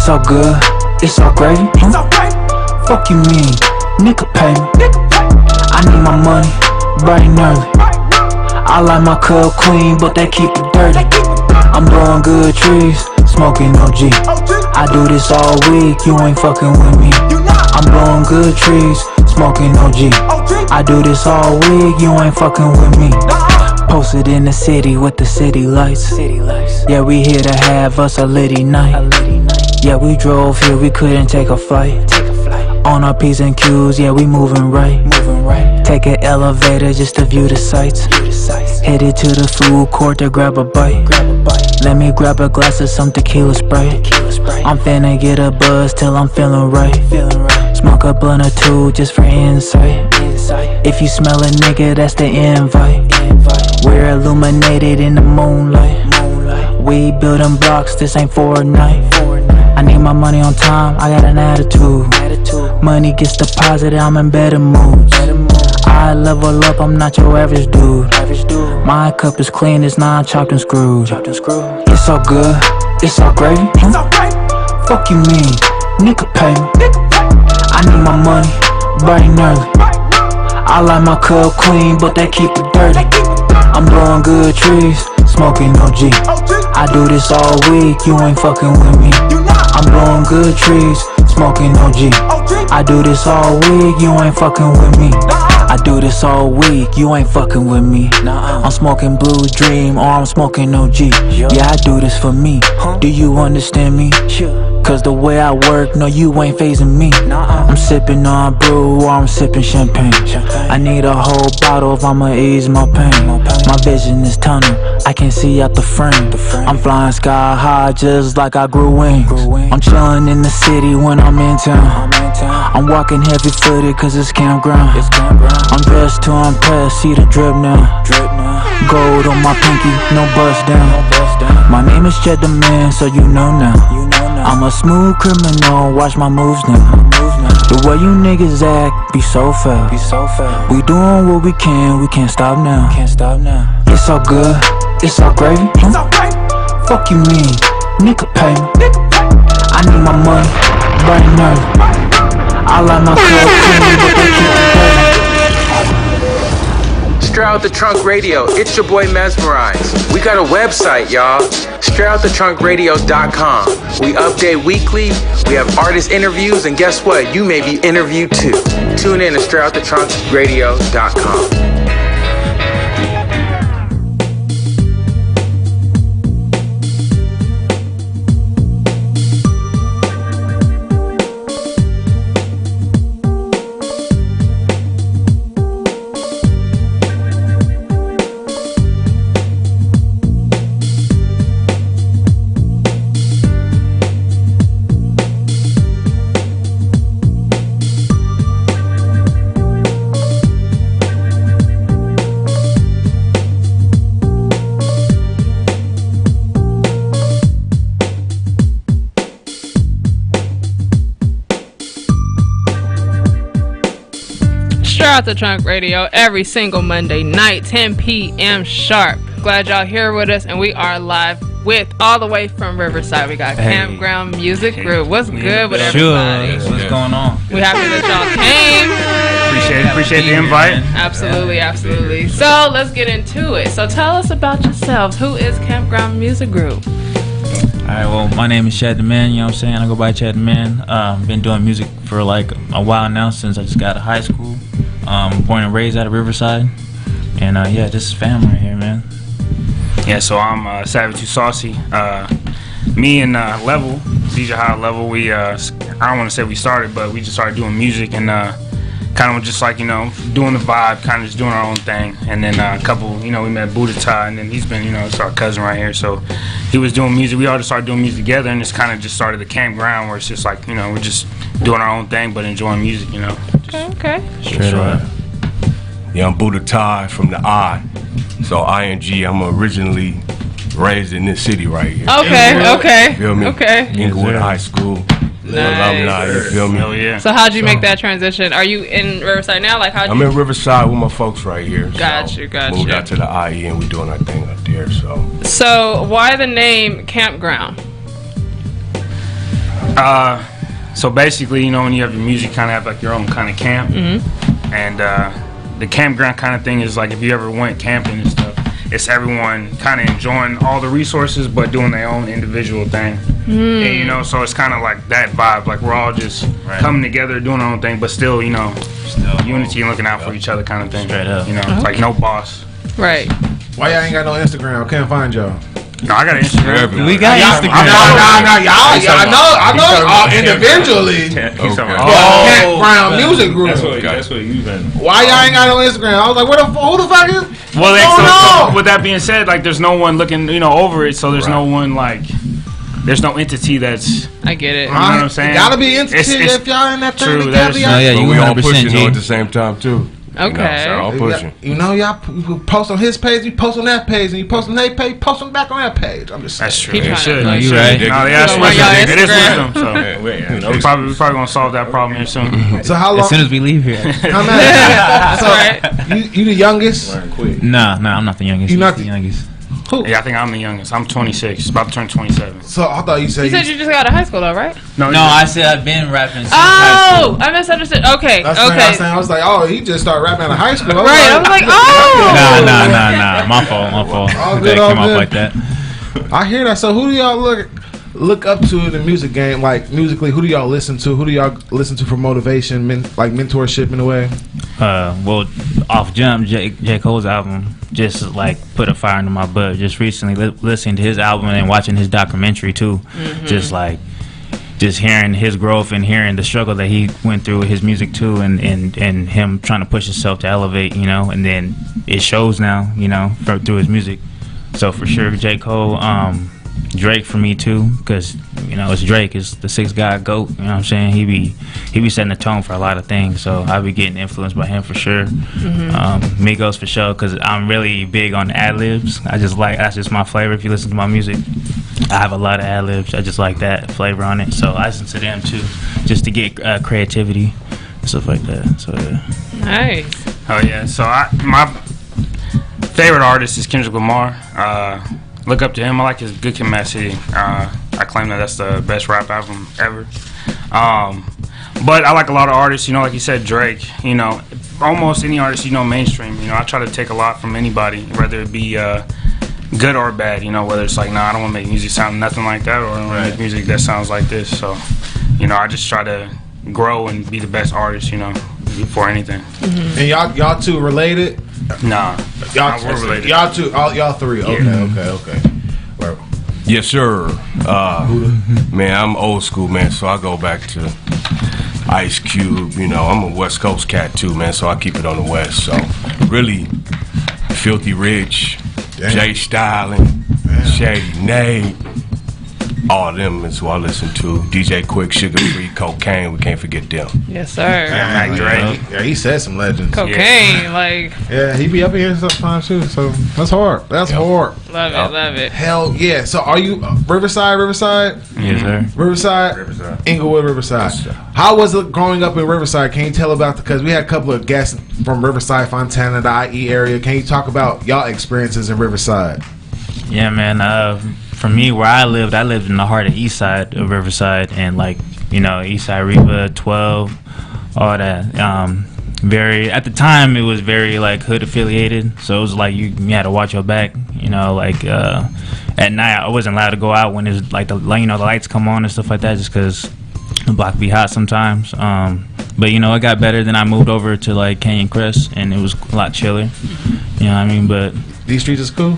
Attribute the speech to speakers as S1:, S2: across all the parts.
S1: It's all good, it's all gravy, huh? Fuck you mean, nigga pay me. I need my money, bright and early. I like my cup clean, but they keep it dirty. I'm blowing good trees, smoking OG. I do this all week, you ain't fucking with me. I'm blowing good trees, smoking OG. I do this all week, you ain't fucking with me. Posted in the city with the city lights. Yeah, we here to have us a litty night. Yeah, we drove here, we couldn't take a flight. On our P's and Q's, yeah, we moving right. Take an elevator just to view the sights. Headed to the food court to grab a bite. Let me grab a glass of some tequila Sprite. I'm finna get a buzz till I'm feeling right. Smoke a blunt or two just for insight. If you smell a nigga, that's the invite. We're illuminated in the moonlight. We building blocks, this ain't Fortnite. I need my money on time, I got an attitude. Money gets deposited, I'm in better moods. I level up, I'm not your average dude. My cup is clean, it's not chopped and screwed. It's all good, it's all gravy, huh? Fuck you mean, nigga pay me. I need my money, bright and early. I like my cup clean, but they keep it dirty. I'm blowing good trees, smoking OG. I do this all week, you ain't fucking with me. I'm blowing good trees, smoking OG. I do this all week, you ain't fucking with me. I do this all week, you ain't fucking with me. I'm smoking Blue Dream or I'm smoking OG. Yeah, I do this for me. Do you understand me? Cause the way I work, no, you ain't phasing me. I'm sipping on brew or I'm sipping champagne. I need a whole bottle if I'ma ease my pain. My vision is tunnel, I can see out the frame. I'm flying sky high just like I grew wings. I'm chilling in the city when I'm in town. I'm walking heavy footed cause it's campground. I'm dressed to impress, see the drip now. Gold on my pinky, no bust down. My name is Cheddar Man, so you know now. I'm a smooth criminal, watch my moves now. The way you niggas act, be so fair. We doing what we can't stop now. It's all good, it's all gravy, huh? Fuck you mean, nigga pay me. I need my money, bright and early. I like my club clean, but they keep it dirty.
S2: Str8OutDaTrunk Radio, it's your boy Mesmerize. We got a website, y'all. Str8OutDaTrunkRadio.com. We update weekly, we have artist interviews, and guess what? You may be interviewed too. Tune in to Str8OutDaTrunkRadio.com.
S3: Str8OutDaTrunk Radio every single Monday night, 10 p.m. sharp. Glad y'all here with us, and we are live with all the way from Riverside. We got Campground Music Group. What's good with everybody?
S4: What's going on?
S3: We happy that y'all came.
S4: Appreciate the invite.
S3: Absolutely. So let's get into it. So tell us about yourselves. Who is Campground Music Group?
S4: Alright, well, my name is Chad the Man, you know what I'm saying? I go by Chad the Man. Been doing music for like a while now, since I just got out of high school. Born and raised out of Riverside. And yeah, this is family right here, man.
S5: Yeah, so I'm Savage Too Saucy. Me and Level, DJ High Level, we, I don't want to say we started, but we just started doing music and kind of just like, you know, doing the vibe, kind of just doing our own thing. And then a couple, you know, we met Buddha Ty, and then he's been, you know, it's our cousin right here. So he was doing music. We all just started doing music together, and it's kind of just started the campground where it's just like, you know, we're just doing our own thing but enjoying music, you know.
S3: Okay.
S4: Straight up.
S6: Yeah, I'm Buddha Ty from the I. So ING, I'm originally raised in this city right here.
S3: Okay.
S6: You feel me?
S3: Okay.
S6: Inglewood High School. Alumni, you feel me?
S5: Hell yeah.
S3: So how'd you make that transition? Are you in Riverside now? Like
S6: I'm in Riverside with my folks right here.
S3: Got you.
S6: Moved out to the IE and we doing our thing up there. So
S3: why the name Campground?
S5: So basically, you know, when you have your music, kind of have like your own kind of camp, and the campground kind of thing is like if you ever went camping and stuff, it's everyone kind of enjoying all the resources but doing their own individual thing. And, you know, so it's kind of like that vibe, like we're all just coming together doing our own thing, but still, you know, unity and looking out for each other kind of thing.
S4: Straight up.
S5: You know, it's like no boss.
S3: Right.
S7: Why y'all ain't got no Instagram? Can't find y'all.
S5: No, I got an Instagram.
S4: We got Instagram.
S7: I know individually. Campground music group.
S8: That's what you've been.
S7: Why y'all ain't got no Instagram? I was like, who the fuck is?
S5: Well, so with that being said, like, there's no one looking, you know, over it. So there's no one like, there's no entity that's.
S3: I get it.
S5: You know what I'm saying?
S7: Gotta be entity if y'all in that thing
S5: true,
S7: together.
S4: yeah,
S6: But
S4: you
S6: we all
S4: 100%
S6: pushing
S4: G.
S6: at the same time too.
S3: Okay.
S6: You know, so all pushing.
S7: You know, y'all post on his page, you post on that page, and you post on that page, post on back on that page. I'm just saying.
S5: That's true.
S3: Keep
S5: It
S3: trying
S5: should.
S3: to-
S4: No, you
S5: should.
S4: right.
S5: No, yeah,
S3: Go on y'all
S5: it is
S3: Instagram.
S5: wisdom. So we probably gonna solve that problem here soon.
S7: So how
S4: As
S7: long?
S4: soon as we leave here.
S7: How many?
S3: That's
S7: So
S3: right.
S7: you the youngest?
S4: No, I'm not the youngest.
S7: You not
S4: the
S7: the-
S4: youngest.
S5: Yeah, I think I'm the youngest. I'm 26, about to turn 27.
S7: So I thought you said
S3: You said you just got out of high school, though, right?
S4: No, I said I've been rapping since high school.
S3: Oh, I misunderstood. Okay,
S7: That's what I was
S3: okay.
S7: saying. I was like, oh, he just started rapping out of high school.
S3: Right, I was like, oh.
S4: Nah. My fault.
S7: All
S4: That
S7: good, all
S4: came off
S7: good.
S4: like that.
S7: I hear that. So who do y'all look up to in the music game? Like musically, who do y'all listen to? Who do y'all listen to for motivation, like mentorship in a way?
S4: Well, off jump, J. Cole's album just like put a fire into my butt. Just recently listening to his album and watching his documentary too. Just hearing his growth and hearing the struggle that he went through with his music too, and him trying to push himself to elevate, you know, and then it shows now, you know, through his music. So for sure, J. Cole, Drake for me too, because you know it's Drake, is the sixth guy GOAT. You know what I'm saying? He be setting the tone for a lot of things. So I be getting influenced by him for sure. Migos for sure, because I'm really big on ad libs. That's just my flavor. If you listen to my music, I have a lot of ad libs. I just like that flavor on it. So I listen to them too, just to get creativity and stuff like that. So yeah.
S3: Nice.
S5: Oh yeah. So my favorite artist is Kendrick Lamar. Look up to him. I like his Good Kid, Mad City. I claim that's the best rap album ever. But I like a lot of artists, you know, like you said, Drake, you know, almost any artist, you know, mainstream. You know, I try to take a lot from anybody, whether it be good or bad, you know, whether it's like, nah, I don't want to make music sound nothing like that, or I want to make music that sounds like this. So, you know, I just try to grow and be the best artist, you know, before anything.
S7: And y'all two related?
S5: Nah, we're related.
S7: Y'all two, y'all three. Okay. Well,
S6: Yes, sir. Man, I'm old school, man, so I go back to Ice Cube. You know, I'm a West Coast cat too, man, so I keep it on the West. So really, Filthy Rich, Jay Stylin, Shady Nate, all of them is who I listen to. DJ Quick, Sugar Free, Cocaine, we can't forget them.
S3: Yes, sir.
S5: Mac Dre.
S7: yeah, he said some legends.
S3: Cocaine, like,
S7: Yeah, he be up here sometimes too. So that's hard. That's hard.
S3: love it.
S7: Hell yeah. So are you Riverside?
S4: Yes, sir.
S7: Riverside? Inglewood, Riverside. How was it growing up in Riverside? Can you tell about because we had a couple of guests from Riverside, Fontana, the IE area. Can you talk about y'all experiences in Riverside?
S4: Yeah, man. For me, where I lived in the heart of East Side of Riverside, and like, you know, East Side Reva, 12, all that. At the time, it was very like hood affiliated, so it was like you had to watch your back. You know, like at night, I wasn't allowed to go out when it's like the lights come on and stuff like that, just because the block be hot sometimes. But you know, it got better. Then I moved over to like Canyon Crest, and it was a lot chiller. You know what I mean? But
S7: These streets is cool.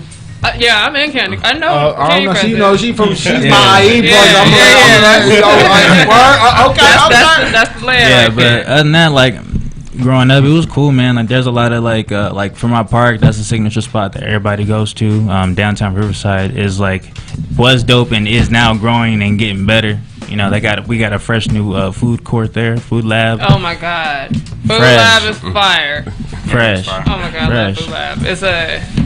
S3: Yeah, I'm in Candy. I know.
S7: I don't know.
S3: Candy
S7: She's
S3: Crush
S7: my IE
S3: is. That's the layout.
S4: yeah,
S3: right
S4: but
S3: there.
S4: other than that, like growing up, it was cool, man. Like there's a lot of like for my park, that's a signature spot that everybody goes to. Downtown Riverside is was dope and is now growing and getting better. You know, we got a fresh new food court there, food lab.
S3: Oh my god, Food
S4: Fresh.
S3: Lab is fire.
S4: Fresh.
S3: Oh my god, I love
S4: Fresh.
S3: Food Lab.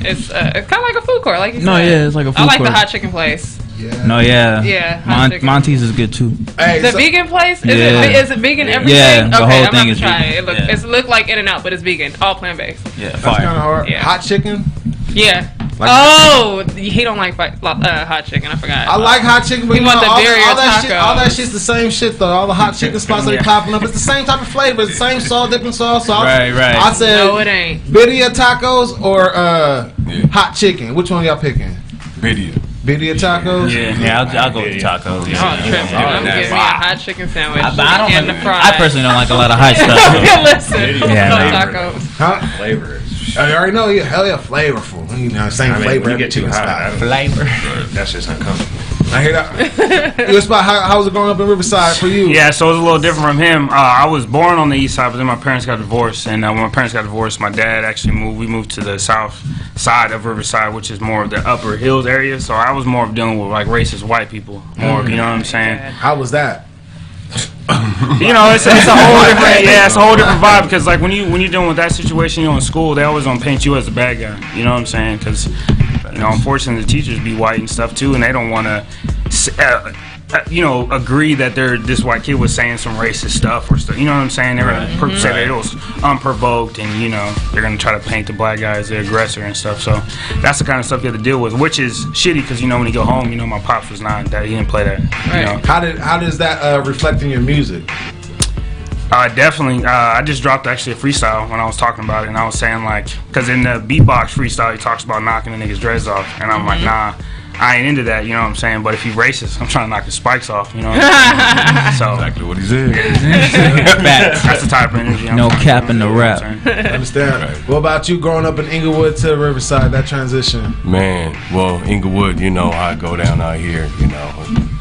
S3: It's kind of like a food court, like you said.
S4: No, yeah, it's like a food
S3: I like
S4: court.
S3: the hot chicken place.
S4: No, yeah.
S3: Yeah, hot chicken.
S4: Monty's is good too.
S7: Hey,
S3: The
S7: so,
S3: vegan place?
S4: Yeah.
S3: Is it vegan everything?
S4: Yeah, the
S3: okay,
S4: whole
S3: I'm
S4: thing
S3: about to
S4: is
S3: try
S4: vegan.
S3: it. It look like In-N-Out, but it's vegan, all plant based.
S4: Yeah,
S7: that's kind of hard.
S3: Yeah.
S7: Hot chicken.
S3: Yeah, He don't like hot chicken. I forgot.
S7: I like hot chicken, but
S3: He want the
S7: all
S3: birria
S7: that shit, all that
S3: tacos.
S7: shit's the same shit though. All the hot chicken spots that are popping up, it's the same type of flavor, the same salt, dipping sauce. So
S4: Right.
S7: I said,
S3: No, it ain't.
S7: birria tacos or hot chicken. Which one y'all picking?
S6: Video.
S7: Birria tacos.
S4: Yeah, I'll go with the tacos.
S3: Oh, trip. I'm giving me a hot chicken sandwich
S4: I
S3: and the fries.
S4: I personally don't like a lot of hot stuff.
S3: Listen,
S4: Yeah,
S3: no
S4: man.
S3: tacos.
S7: Huh?
S8: Flavor.
S7: I already know. Hell yeah, flavorful. You know, same flavor.
S8: When you
S7: every
S8: get too
S7: chicken
S8: hot,
S7: spot.
S4: Flavor.
S8: that's just uncomfortable.
S7: I hear that. Your spot. How was it growing up in Riverside for you?
S5: Yeah, so it was a little different from him. I was born on the east side, but then my parents got divorced. And when my parents got divorced, my dad actually moved. We moved to the south side of Riverside, which is more of the upper hills area. So I was more of dealing with like racist white people. More, you know what I'm saying?
S7: How was that?
S5: You know, it's a whole different, it's a whole different vibe because like when you're dealing with that situation, in school, they always don't paint you as a bad guy. You know what I'm saying? Because unfortunately, the teachers be white and stuff too, and they don't want to, agree that this white kid was saying some racist stuff or stuff. You know what I'm saying? They're gonna say that it was unprovoked, and they're gonna try to paint the black guy as the aggressor and stuff. So that's the kind of stuff you have to deal with, which is shitty because when you go home, my pops was not that. He didn't play that.
S3: Right.
S7: How does that reflect in your music?
S5: Definitely. I just dropped actually a freestyle when I was talking about it, and I was saying because in the beatbox freestyle, he talks about knocking the niggas' dreads off, and I'm like, nah, I ain't into that. You know what I'm saying? But if he racist, I'm trying to knock his spikes off. You know what I'm saying? So
S6: Exactly what he said.
S5: that's the type of energy.
S4: No cap in the rap.
S7: Understand? What about you growing up in Inglewood to Riverside? That transition.
S6: Man, well, Inglewood, I go down out here,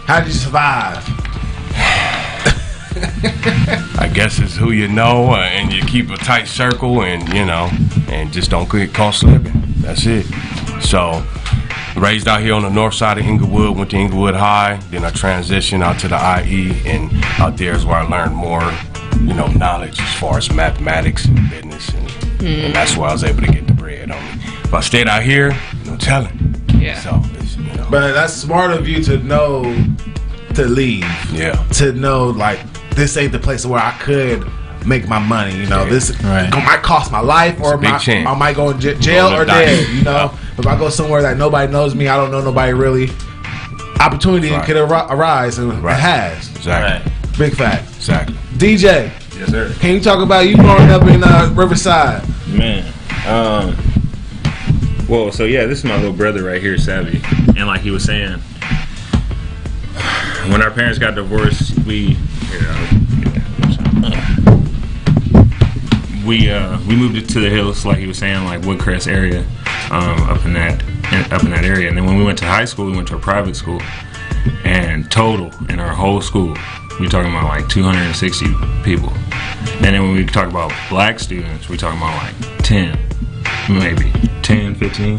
S7: How did you survive?
S6: I guess it's who you know, and you keep a tight circle, and and just don't get caught slipping. That's it. So, raised out here on the north side of Inglewood, went to Inglewood High, then I transitioned out to the IE, and out there is where I learned more, knowledge as far as mathematics and business, and that's where I was able to get the bread on me. If I stayed out here, no telling.
S3: Yeah.
S6: So, it's,
S7: But that's smart of you to know to leave.
S6: Yeah.
S7: To know this ain't the place where I could make my money. This might cost my life, or I might go in jail or dead. If I go somewhere that nobody knows me, I don't know nobody really. Opportunity could arise, and it has.
S6: Exactly.
S7: Big fact.
S6: Exactly.
S7: DJ.
S8: Yes, sir.
S7: Can you talk about you growing up in Riverside?
S8: Man. Well, so yeah, this is my little brother right here, Savvy. And like he was saying, when our parents got divorced, we moved to the hills, like he was saying, like Woodcrest area, up in that area. And then when we went to high school, we went to a private school, and total in our whole school, we're talking about like 260 people. And then when we talk about black students, we're talking about like 10, maybe 10, 15.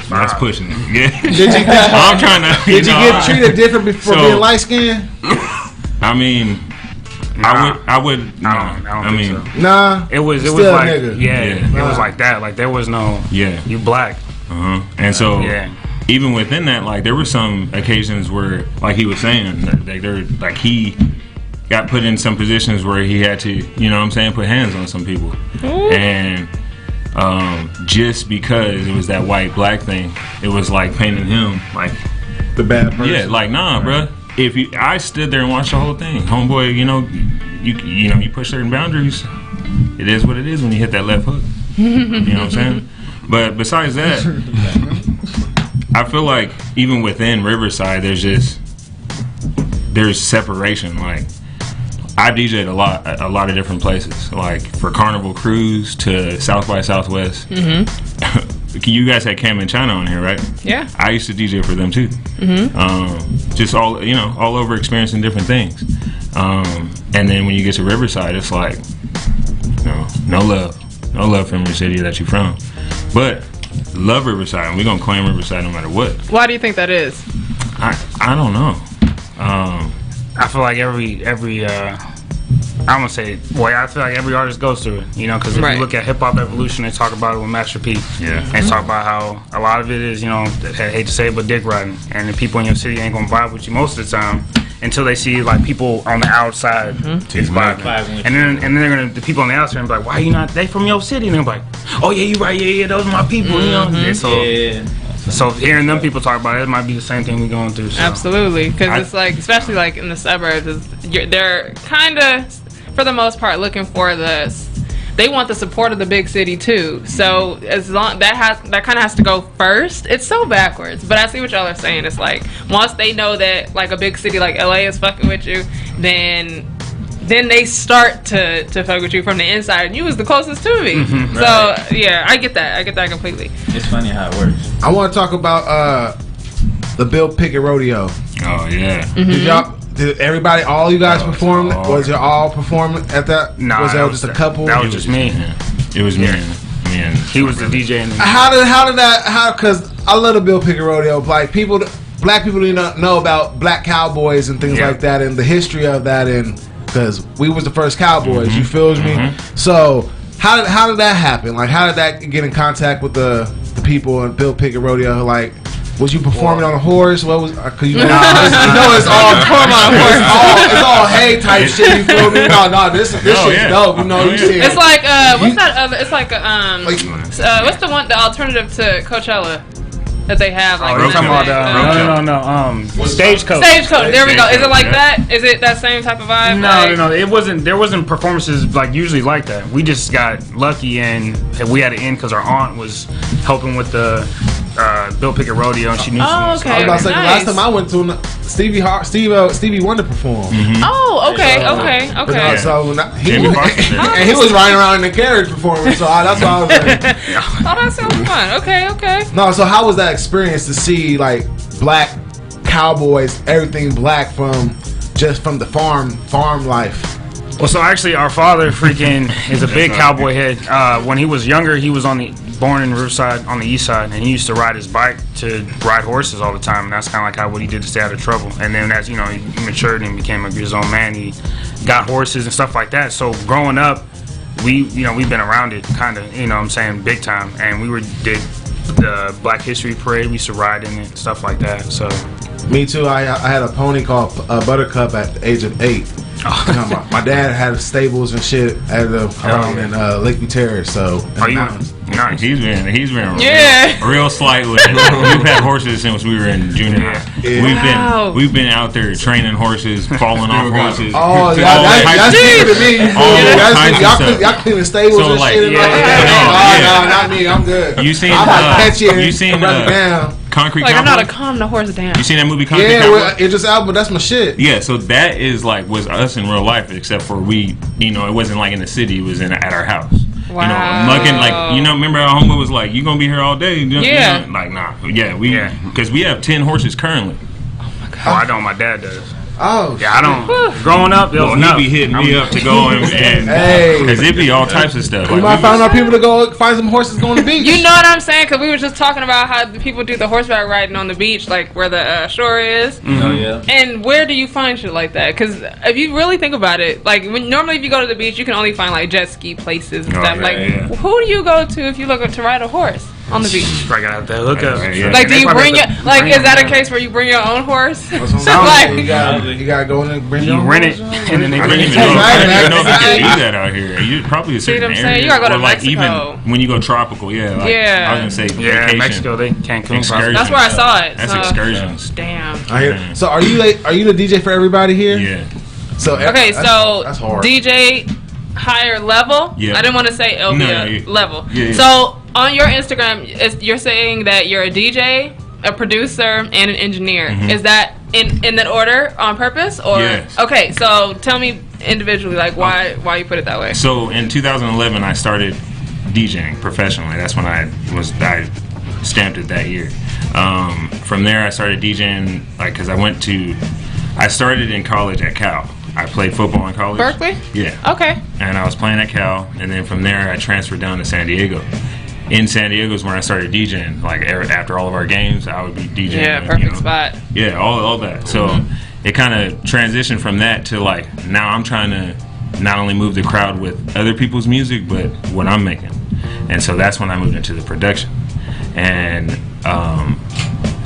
S8: That's pushing it. Yeah. I'm trying to.
S7: Did you get treated different for being light skinned?
S8: I mean, I would. No,
S5: I don't think so.
S7: Nah.
S5: It was
S7: Still
S5: like
S7: nigga.
S5: it was like that. Like there was no you black.
S8: And so even within that, like there were some occasions where, like he was saying, like he got put in some positions where he had to, put hands on some people. And just because it was that white black thing, it was like painting him like
S7: the bad person.
S8: Yeah, like nah, bruh. If I stood there and watched the whole thing, homeboy, you push certain boundaries. It is what it is when you hit that left hook. You know what I'm saying? But besides that, I feel like even within Riverside, there's separation. Like I've DJed a lot of different places, like for Carnival Cruise to South by Southwest. You guys had Cam and China on here, right?
S3: Yeah.
S8: I used to DJ for them too. Just all over experiencing different things. And then when you get to Riverside, it's like, no love from your city that you're from, but love Riverside, and we're gonna claim Riverside no matter what.
S3: Why do you think that is?
S8: I don't know.
S5: I feel like every I'm gonna say, I feel like every artist goes through it, because if you look at Hip Hop Evolution, they talk about it with Master P. Yeah. And talk about how a lot of it is, I hate to say it, but dick riding. And the people in your city ain't gonna vibe with you most of the time. until they see like people on the outside is vibing. And then they're gonna, the people on the outside are like, why you not, they from your city? And they're like, oh yeah, you right, yeah, those are my people, you know. And so hearing them people talk about it, it might be the same thing we're going through. So.
S3: Absolutely, because it's like, especially like in the suburbs, they're kind of, for the most part, looking for they want the support of the big city too. So as long that kind of has to go first. It's so backwards, but I see what y'all are saying. It's like once they know that like a big city like LA is fucking with you, then they start to fuck with you from the inside, and you was the closest to me. So yeah, I get that completely.
S4: It's funny how it works.
S7: I want to talk about the Bill Pickett Rodeo.
S8: Oh yeah.
S7: Did everybody, all you guys perform? Was you all performing at that?
S5: No,
S7: was there just a couple?
S5: That was just me.
S8: It was me. And
S5: he was the DJ.
S7: How did that? Because I love the Bill Pickett Rodeo. Like black people didn't know about black cowboys and things like that, and the history of that, and because we was the first cowboys. You feel me? So how did that happen? Like how did that get in contact with the people in Bill Pickett Rodeo? Like. Was you performing on a horse? What was? Cause you know it's all it's all hay type shit. You feel me? No, this shit's dope. You know, you see.
S3: It's like what's that other? It's like what's the one? The alternative to Coachella that they have? Like
S5: Stagecoach.
S3: Stagecoach. There we go. Is it like that? Is it that same type of vibe?
S5: No. It wasn't. There wasn't performances like usually like that. We just got lucky and we had to end because our aunt was helping with the. Bill Pickett Rodeo, and she knew.
S3: Oh, okay.
S7: I was about to say, last time I went to Stevie Wonder perform.
S3: Oh, okay.
S7: So he was riding around in the carriage performing. So that's why I was like,
S3: oh, that sounds fun. Okay.
S7: No, so how was that experience to see like black cowboys, everything black from the farm life?
S5: Well, so actually, our father freaking is a big cowboy head. When he was younger, he was born in Riverside on the east side, and he used to ride his bike to ride horses all the time, and that's kind of like what he did to stay out of trouble. And then as he matured and became his own man, he got horses and stuff like that. So growing up, we've been around it kind of, what I'm saying, big time. And we did the Black History Parade. We used to ride in it, stuff like that. So
S7: me too. I had a pony called Buttercup at the age of 8. My dad had stables and shit around in Lakeview Terrace. So
S8: nice. He's been real slight with. We've had horses since we were in junior high. Yeah. We've been out there training horses, falling off horses.
S7: Oh, that's deep to me. Y'all cleaning stables and shit. No, not me. I'm good.
S8: You seen? Concrete
S3: like
S8: Cowboy?
S3: I'm not a calm the horse down.
S8: You seen that movie Concrete
S7: Cowboy?
S8: Yeah,
S7: it's just out, but that's my shit.
S8: Yeah, so that is was us in real life, except for it wasn't like in the city, it was at our house.
S3: Wow.
S8: Mucking, remember our homie was like, you gonna be here all day?
S3: Yeah.
S8: Like, nah. Yeah, because we have 10 horses currently.
S5: Oh my God. Oh, I know my dad does.
S7: Oh,
S5: yeah, I don't. Growing up,
S8: he'd be hitting me up to go and because it'd be all types of stuff.
S7: We might find our people to go find some horses going to the beach.
S3: You know what I'm saying? Because we were just talking about how the people do the horseback riding on the beach, like where the shore is.
S4: Oh yeah.
S3: And where do you find shit like that? Because if you really think about it, like normally if you go to the beach, you can only find like jet ski places and stuff. Who do you go to if you look to ride a horse? On the beach.
S5: Right out there. Look up.
S3: Like, do you bring is that a case where you bring your own horse?
S7: Like, you gotta go in and bring your own
S5: rent it, and then they bring it.
S8: I don't even know if you can do that out here. You probably a certain area.
S3: You gotta go to
S8: Mexico.
S3: Even
S8: when you go tropical, I was gonna say vacation.
S5: Mexico, they can't come.
S3: That's where I saw it.
S8: That's excursions.
S3: Damn.
S7: So are you the DJ for everybody here?
S8: Yeah.
S7: So
S3: okay,
S7: that's hard.
S3: DJ higher level.
S8: Yeah.
S3: I didn't want to say level.
S8: Yeah.
S3: So on your Instagram, you're saying that you're a DJ, a producer, and an engineer.
S8: Mm-hmm.
S3: Is that in that order on purpose, or
S8: yes.
S3: Okay? So tell me individually, like why you put it that way.
S8: So in 2011, I started DJing professionally. That's when I stamped it that year. From there, I started DJing because I started in college at Cal. I played football in college.
S3: Berkeley?
S8: Yeah.
S3: Okay.
S8: And I was playing at Cal, and then from there I transferred down to San Diego. In San Diego is when I started DJing. Like after all of our games, I would be DJing.
S3: Yeah, perfect spot.
S8: Yeah, all that. So it kind of transitioned from that to now I'm trying to not only move the crowd with other people's music, but what I'm making. And so that's when I moved into the production. And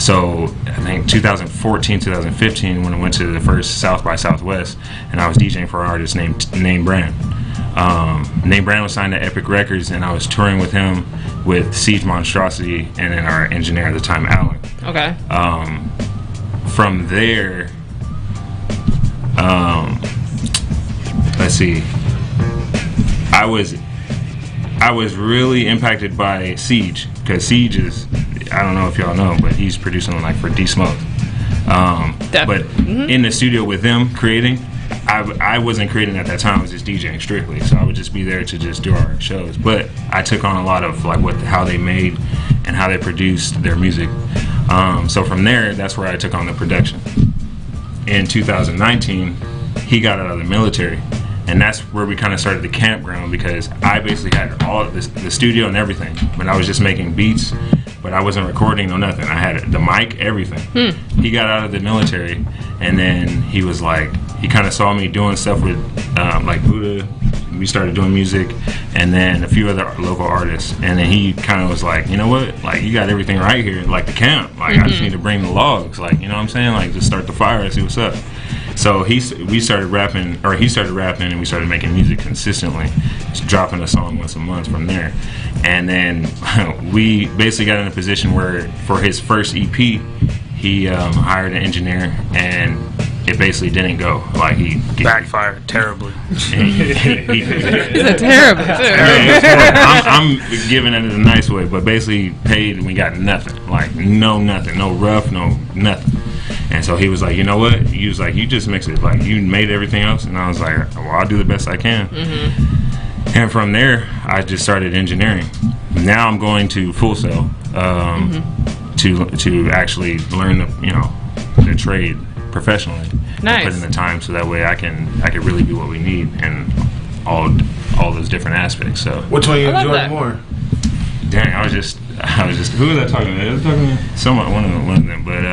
S8: So I think 2014, 2015, when I went to the first South by Southwest, and I was DJing for an artist named Name Brand. Name Brand was signed to Epic Records, and I was touring with him, with Siege Monstrosity, and then our engineer at the time, Alan.
S3: Okay.
S8: From there, let's see. I was really impacted by Siege, because Siege is, I don't know if y'all know, but he's producing like for D Smoke. But in the studio with them creating, I wasn't creating at that time. I was just DJing strictly, so I would just be there to just do our shows. But I took on a lot of like how they made and how they produced their music. So from there, that's where I took on the production. In 2019, he got out of the military, and that's where we kind of started the campground, because I basically had all of the studio and everything, but I was just making beats, but I wasn't recording or nothing. I had the mic, everything. He got out of the military, and then he was like, he kind of saw me doing stuff with like Buddha. We started doing music, and then a few other local artists, and then he kind of was like, you know what, like, you got everything right here, like the camp, like I just need to bring the logs, like, you know what I'm saying, like just start the fire and see what's up. So we started rapping, or he started rapping, and we started making music consistently, just dropping a song once a month from there. And then we basically got in a position where for his first EP, he hired an engineer, and it basically didn't go. Like, he
S5: backfired terribly.
S3: It's terrible.
S8: I'm giving it in a nice way, but basically paid and we got nothing. Like, nothing, no rough, no nothing. And so he was like, you know what? He was like, you just mix it. Like, you made everything else. And I was like, well, I'll do the best I can. And from there, I just started engineering. Now I'm going to Full Sail to actually learn the trade professionally.
S3: Nice.
S8: Put in the time so that way I can really do what we need and all those different aspects. So
S7: which one you enjoy more?
S8: Dang, I was just who was I talking to? I was talking to someone, one of them, but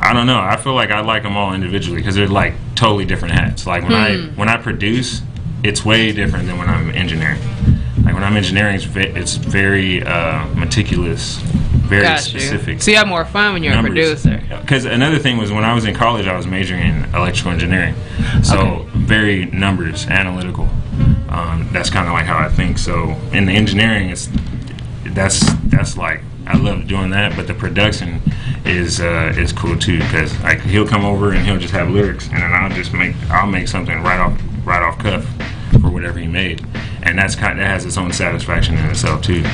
S8: I don't know. I feel like I like them all individually because they're like totally different hats. Like when I produce, it's way different than when I'm engineering. Like when I'm engineering, it's very meticulous, very specific.
S3: So you have more fun when you're a producer.
S8: Because another thing was when I was in college, I was majoring in electrical engineering, so very numbers, analytical. That's kind of like how I think. So in the engineering, that's like I love doing that, but the production is cool too, because like he'll come over and he'll just have lyrics, and then I'll make something right off cuff for whatever he made, and that has its own satisfaction in itself too.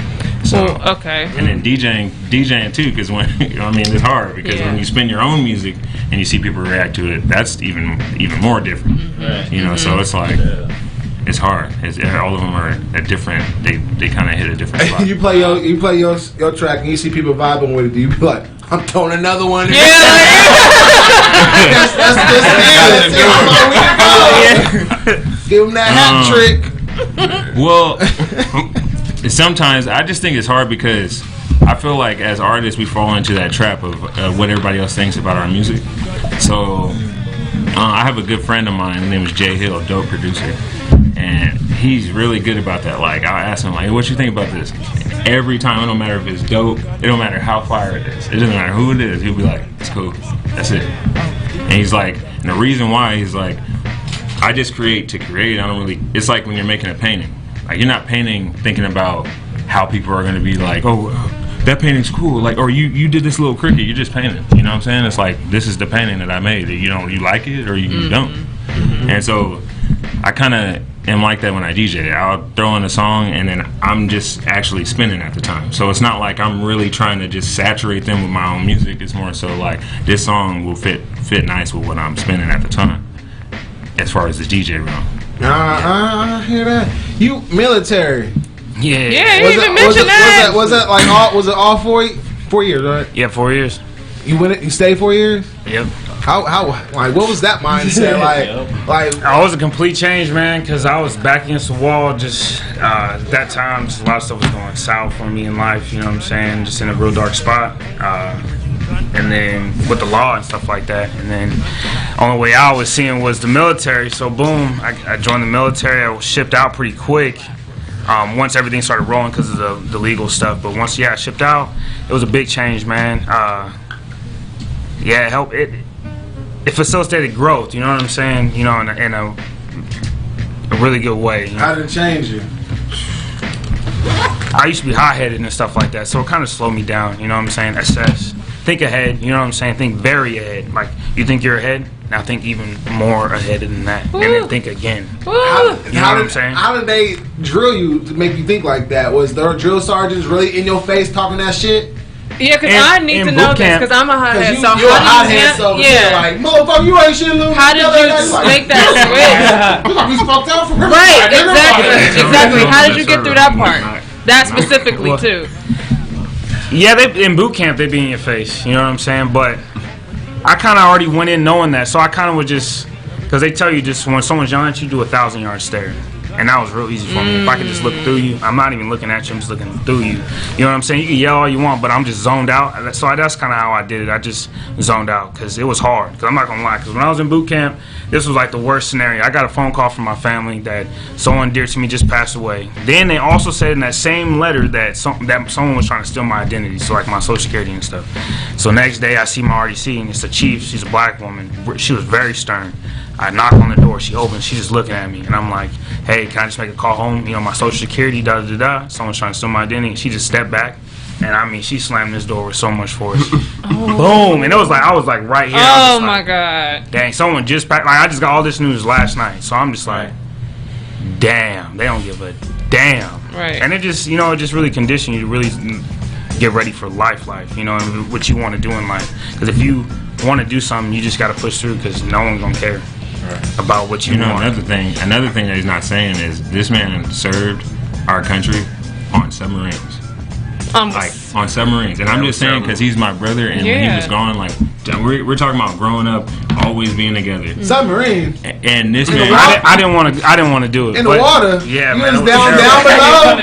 S8: So and then DJing too, because when it's hard because when you spin your own music and you see people react to it, that's even more different. So it's like. It's hard. All of them are a different. They kind of hit a different spot.
S7: you play your track and you see people vibing with it. Do you be like, I'm throwing another one?
S3: Yeah.
S7: Give them that hat trick.
S8: Well, sometimes I just think it's hard because I feel like as artists we fall into that trap of what everybody else thinks about our music. So I have a good friend of mine. His name is Jay Hill, dope producer. And he's really good about that. Like, I'll ask him, like, what you think about this? Every time, it don't matter if it's dope, it don't matter how fire it is. It doesn't matter who it is. He'll be like, it's cool. That's it. And he's like, and the reason why, he's like, I just create to create. I don't really, it's like when you're making a painting. Like, you're not painting thinking about how people are going to be like, oh, that painting's cool. Like, or you did this little cricket, you're just painting. You know what I'm saying? It's like, this is the painting that I made. You like it or you don't. And so I kind of am like that when I DJ. I'll throw in a song and then I'm just actually spinning at the time. So it's not like I'm really trying to just saturate them with my own music. It's more so like this song will fit nice with what I'm spinning at the time as far as the DJ realm.
S7: I hear that. You military.
S3: Yeah, you even mentioned that.
S7: Was that like was it all 4 years, right?
S5: Yeah, 4 years.
S7: You stayed 4 years?
S5: Yep.
S7: How like what was that mindset like?
S5: I was a complete change, man, because I was back against the wall. Just at that time, just a lot of stuff was going south for me in life. You know what I'm saying? Just in a real dark spot. And then with the law and stuff like that. And then only way I was seeing was the military. So boom, I joined the military. I was shipped out pretty quick. once everything started rolling because of the legal stuff. But once I shipped out, it was a big change, man. It helped. It facilitated growth. You know what I'm saying? You know, in a really good way. You know?
S7: How did it change you?
S5: I used to be hot-headed and stuff like that, so it kind of slowed me down. You know what I'm saying? Assess, think ahead. You know what I'm saying? Think very ahead. Like you think you're ahead, now think even more ahead than that, and then think again. You know what I'm saying?
S7: How did they drill you to make you think like that? Was there drill sergeants really in your face talking that shit?
S3: Yeah, because I need to know this because I'm a hothead. So
S7: you're a hothead, so yeah, like motherfucker, you ain't shit, Lou.
S3: How did you make that switch?
S7: We fucked out from
S3: right, exactly. How did you get through that part? That specifically too.
S5: Yeah, in boot camp they be in your face. You know what I'm saying? But I kind of already went in knowing that, so I kind of would just because they tell you just when someone's yelling at you, do a 1,000-yard stare. And that was real easy for me. If I could just look through you, I'm not even looking at you, I'm just looking through you. You know what I'm saying? You can yell all you want, but I'm just zoned out. So that's kind of how I did it. I just zoned out because it was hard. Because I'm not going to lie. Because when I was in boot camp, this was like the worst scenario. I got a phone call from my family that someone dear to me just passed away. Then they also said in that same letter that someone was trying to steal my identity, so like my social security and stuff. So next day I see my RDC and it's the chief. She's a black woman. She was very stern. I knock on the door. She opens. She's just looking at me, and I'm like, "Hey, can I just make a call home? You know, my social security, da da da. Someone's trying to steal my identity." She just stepped back, and I mean, she slammed this door with so much force. Boom! And it was like I was like right here.
S3: Oh my god!
S5: Dang! Someone just like I just got all this news last night, so I'm just like, damn, they don't give a damn.
S3: Right.
S5: And it just it just really conditioned you to really get ready for life, you know, and what you want to do in life. Because if you want to do something, you just got to push through because no one's gonna care. Right. About what you want.
S8: Another thing that he's not saying is this man served our country on submarines. Like on submarines, and I'm just saying because he's my brother, and when he was gone, like we're talking about growing up, always being together.
S7: Submarine.
S5: And this man, I didn't want to do it
S7: in the water.
S5: Yeah,
S7: you
S5: man,
S7: was down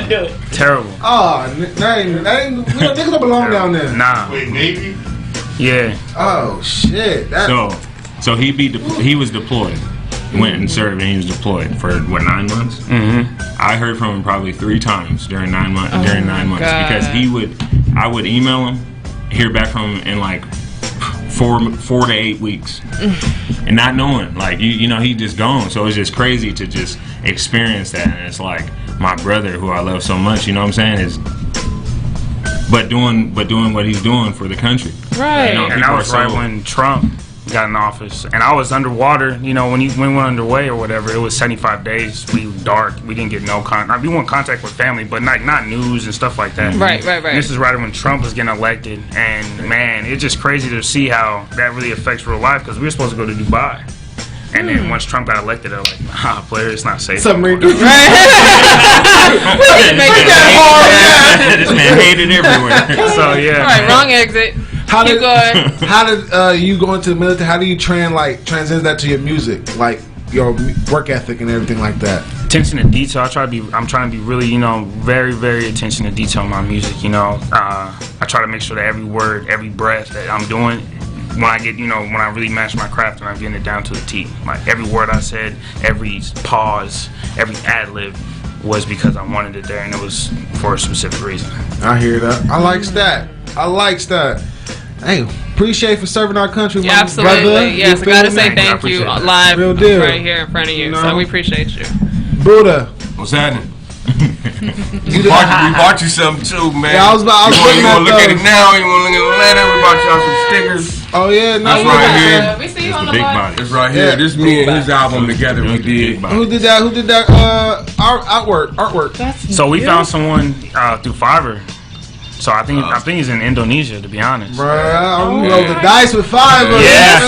S7: below.
S5: Terrible.
S7: Oh, that ain't niggas don't belong down there.
S5: Nah.
S6: Wait, Navy?
S5: Yeah.
S7: Oh shit.
S8: So he was deployed, went and served, and he was deployed for 9 months.
S5: Mm-hmm.
S8: I heard from him probably 3 times during 9 months.
S3: God.
S8: Because I would email him, hear back from him in like 4 to 8 weeks, and not knowing, like you know, he just gone. So it's just crazy to just experience that, and it's like my brother who I love so much. You know what I'm saying? Is but doing what he's doing for the country.
S3: Right.
S5: You know, and that was right when Trump got in office, and I was underwater. You know, when we went underway or whatever, it was 75 days. We were dark. We didn't get no contact. We were in contact with family, but not news and stuff like that.
S3: Right.
S5: And this is right when Trump was getting elected, and man, it's just crazy to see how that really affects real life because we were supposed to go to Dubai. And then once Trump got elected, they're like, nah, player, it's not safe.
S7: Submarine.
S8: This man hated everywhere.
S5: So yeah.
S3: All right, wrong exit.
S7: How did you go into the military? How do you transcend that to your music, like your work ethic and everything like that?
S5: Attention to detail. I'm trying to be really, very, very attention to detail in my music. I try to make sure that every word, every breath that I'm doing, when I get, when I really master my craft and I'm getting it down to the T. Like every word I said, every pause, every ad lib was because I wanted it there, and it was for a specific reason.
S7: I hear that. I likes that. Hey, appreciate for serving our country, my
S3: absolutely.
S7: brother.
S3: Yes, I gotta say thank you live
S7: Real deal.
S3: right here in front of you. So we appreciate you.
S7: Buddha.
S6: What's happening? we bought you something too, man.
S7: Yeah, I was
S6: you want to look at it now? You want to look at the letter? We bought y'all some stickers.
S7: Oh yeah,
S6: that's right here.
S3: We see you on the
S8: big body.
S6: It's right here. This is me and his album together. We did.
S7: Who did that? Artwork.
S5: So we found someone through Fiverr. So I think he's in Indonesia, to be honest.
S7: Bruh, I'm roll the dice with Fiverr.
S5: Yeah.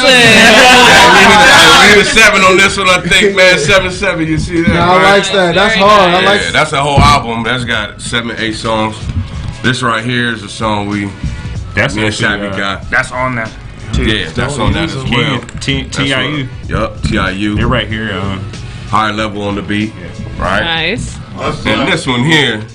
S6: We need a 7 on this one, I think, man. 7-7. You see that?
S7: Yeah, I like that. That's hard. I like.
S6: That's a whole album. That's got 7-8 songs. This right here is a song me and Savvy got.
S5: That's on that too.
S6: Yeah, that's on that as well.
S8: TIU.
S6: Yup, TIU.
S8: They're right here.
S6: High level on the beat. Right.
S3: Nice.
S6: And this one here.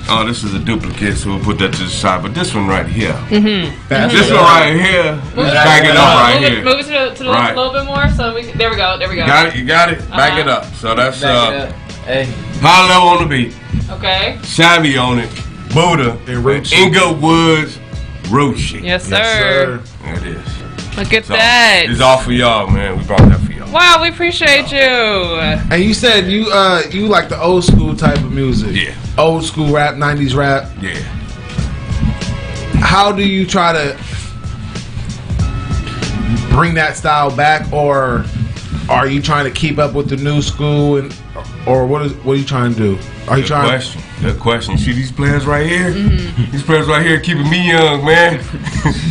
S6: Oh, this is a duplicate, so we'll put that to the side. But this one right here.
S3: Mm-hmm.
S6: This one right here. Back it up right here.
S3: Move it to the left a little bit more. So there we go.
S6: You got it? You got it? Back it up. So that's high level on the beat.
S3: Okay.
S6: Shabby on it. Buddha. And Ingo Woods. Roshi.
S3: Yes, sir.
S6: There it is.
S3: Look at that.
S6: It's all for y'all, man. We brought that for y'all.
S3: Wow, we appreciate you.
S7: And you said you like the old school type of music.
S6: Yeah.
S7: Old school rap, 90s rap.
S6: Yeah.
S7: How do you try to bring that style back, or are you trying to keep up with the new school, and or what are you trying to do? Are you trying?
S6: Good question. See these players right here? These players right here keeping me young, man.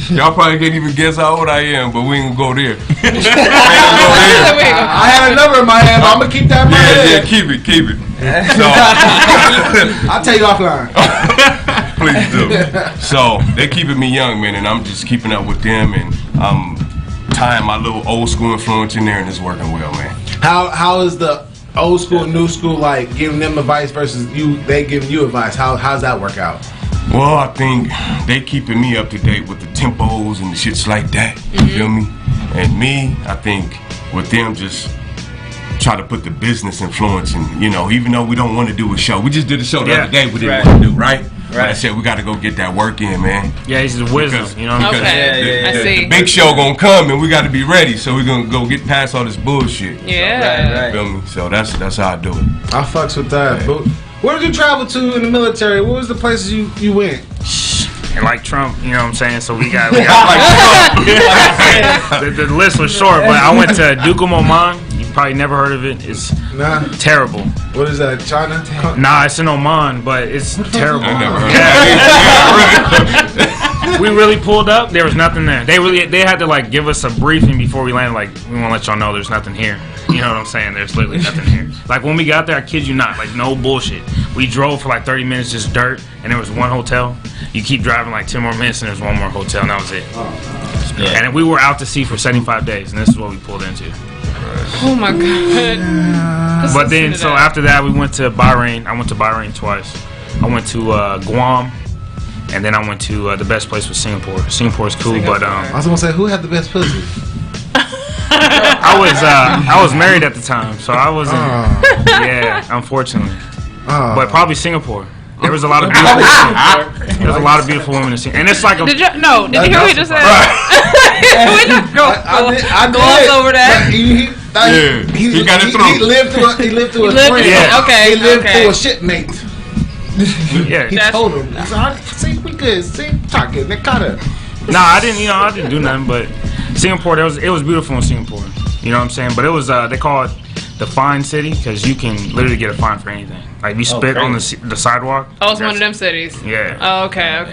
S6: Y'all probably can't even guess how old I am, but we ain't gonna go there.
S7: I had a number in my head, but I'm gonna keep that in my head.
S6: Yeah, keep it. So
S7: I'll tell you offline.
S6: Please do. So they keeping me young, man, and I'm just keeping up with them, and I'm tying my little old school influence in there, and it's working well, man.
S7: How is the old school, new school, like giving them advice versus they giving you advice? How's that work out?
S6: Well, I think they keeping me up to date with the tempos and the shits like that. You feel me? And me, I think with them just try to put the business influence in, even though we don't want to do a show. We just did a show the other day we didn't want to do, right? But I said we got to go get that work in, man.
S5: Yeah, he's the wizard, you know what I'm
S3: saying?
S6: The big show gonna come and we got to be ready, so we're gonna go get past all this bullshit.
S3: Yeah.
S6: Feel me? So that's how I do it.
S7: I fucks with that. But where did you travel to in the military? What was the places you went?
S5: And like Trump, you know what I'm saying? So we got like Trump. the list was short, but I went to Duqm Oman. You probably never heard of it. It's terrible.
S7: What is that, China?
S5: Nah, it's in Oman, but it's terrible.
S6: I never heard
S5: We really pulled up. There was nothing there. They had to like give us a briefing before we landed. Like, we want to let y'all know there's nothing here. You know what I'm saying? There's literally nothing here. Like when we got there, I kid you not, like no bullshit. We drove for like 30 minutes, just dirt, and there was one hotel. You keep driving like 10 more minutes, and there's one more hotel, and that was it. Yeah. And we were out to sea for 75 days, and this is what we pulled into.
S3: Oh my god.
S5: But then, so after that, we went to Bahrain. I went to Bahrain twice. I went to Guam, and then I went to the best place was Singapore. Singapore's cool, but
S7: I was gonna say, who had the best pussy?
S5: I was married at the time, so I wasn't. Yeah, unfortunately. But probably Singapore. There was a lot of beautiful women. There was a lot of beautiful women in Singapore, and it's like a.
S3: Did you hear what he just said? We just gloss over that.
S7: He got it through. He lived through a friend.
S3: Yeah. Okay.
S7: He lived through a shipmate.
S5: Yeah.
S7: He told him. He said, "See, we good. See, talking. They got it."
S5: Nah, I didn't do nothing. But Singapore, it was beautiful in Singapore. You know what I'm saying? But it was they call it the fine city because you can literally get a fine for anything. Like if you spit on the sidewalk.
S3: Oh, it's one of them cities.
S5: Yeah.
S3: Oh, okay.